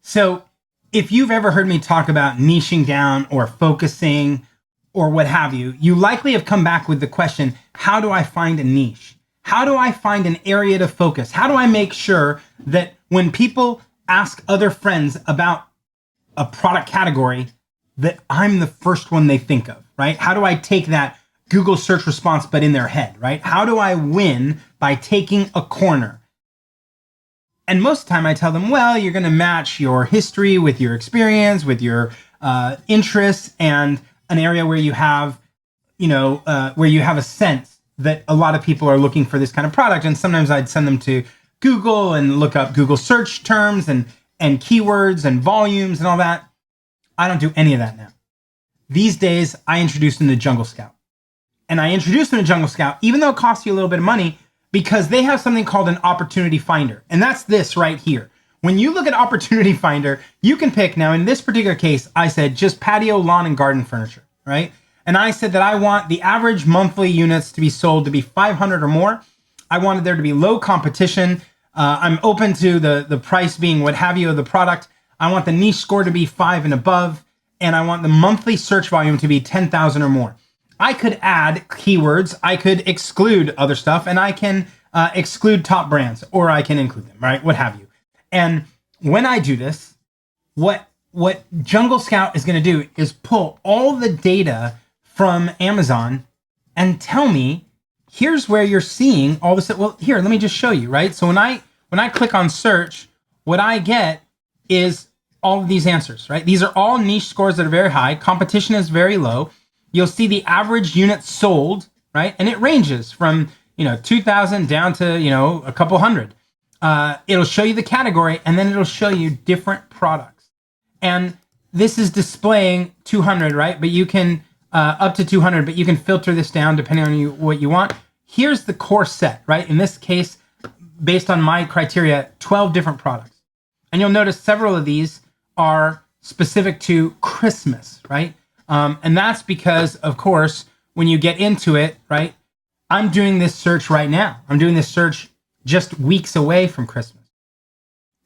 So if you've ever heard me talk about niching down or focusing or what have you, you likely have come back with the question, how do I find a niche? How do I find an area to focus? How do I make sure that when people ask other friends about a product category, that I'm the first one they think of, right? How do I take that Google search response, but in their head, right? How do I win by taking a corner? And most of the time I tell them, well, you're going to match your history with your experience, with your interests, and an area where you have, where you have a sense that a lot of people are looking for this kind of product. And sometimes I'd send them to Google and look up Google search terms and keywords and volumes and all that. I don't do any of that now. These days, I introduced them to Jungle Scout. And I introduced them to Jungle Scout, even though it costs you a little bit of money, because they have something called an opportunity finder. And that's this right here. When you look at opportunity finder, you can pick. Now, in this particular case, I said just patio, lawn, and garden furniture, right? And I said that I want the average monthly units to be sold to be 500 or more. I wanted there to be low competition. I'm open to the price being what have you of the product. I want the niche score to be 5 and above. And I want the monthly search volume to be 10,000 or more. I could add keywords, I could exclude other stuff, and I can exclude top brands, or I can include them, right? What have you. And when I do this, what Jungle Scout is going to do is pull all the data from Amazon and tell me, here's where you're seeing all this. Well, here, let me just show you, right? So when I click on search, what I get is all of these answers, right? These are all niche scores that are very high. Competition is very low. You'll see the average units sold, right? And it ranges from, 2,000 down to, a couple hundred. It'll show you the category, and then it'll show you different products. And this is displaying 200, right? But you can, up to 200, but you can filter this down depending on what you want. Here's the core set, right? In this case, based on my criteria, 12 different products. And you'll notice several of these are specific to Christmas, right? And that's because, of course, when you get into it, right, I'm doing this search right now. I'm doing this search just weeks away from Christmas.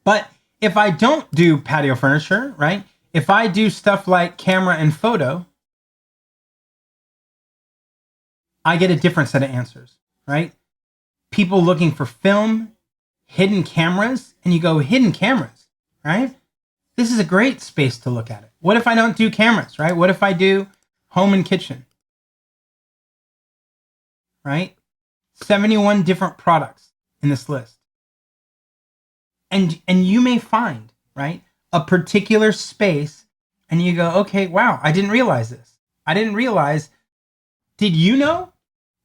But if I don't do patio furniture, right, if I do stuff like camera and photo, I get a different set of answers, right? People looking for film, hidden cameras, and you go, hidden cameras, right? This is a great space to look at it. What if I don't do cameras, right? What if I do home and kitchen, right? 71 different products in this list. And you may find, right, a particular space and you go, okay, wow, I didn't realize this. I didn't realize, did you know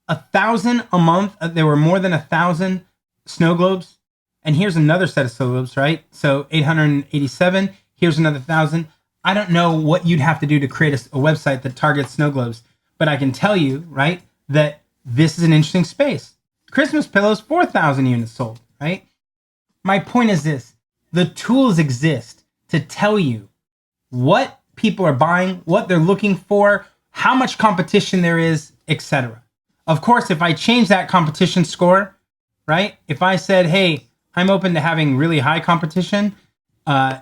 1,000 a month? There were more than 1,000 snow globes. And here's another set of snow globes, right? So 887. Here's another 1,000. I don't know what you'd have to do to create a website that targets snow globes, but I can tell you, right, that this is an interesting space. Christmas pillows, 4,000 units sold, right? My point is this: the tools exist to tell you what people are buying, what they're looking for, how much competition there is, etc. Of course, if I change that competition score, right? If I said, hey, I'm open to having really high competition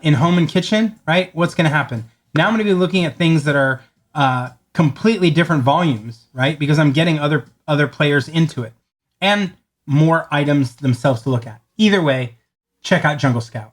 in home and kitchen, right? What's going to happen? Now I'm going to be looking at things that are completely different volumes, right? Because I'm getting other players into it and more items themselves to look at. Either way, check out Jungle Scout.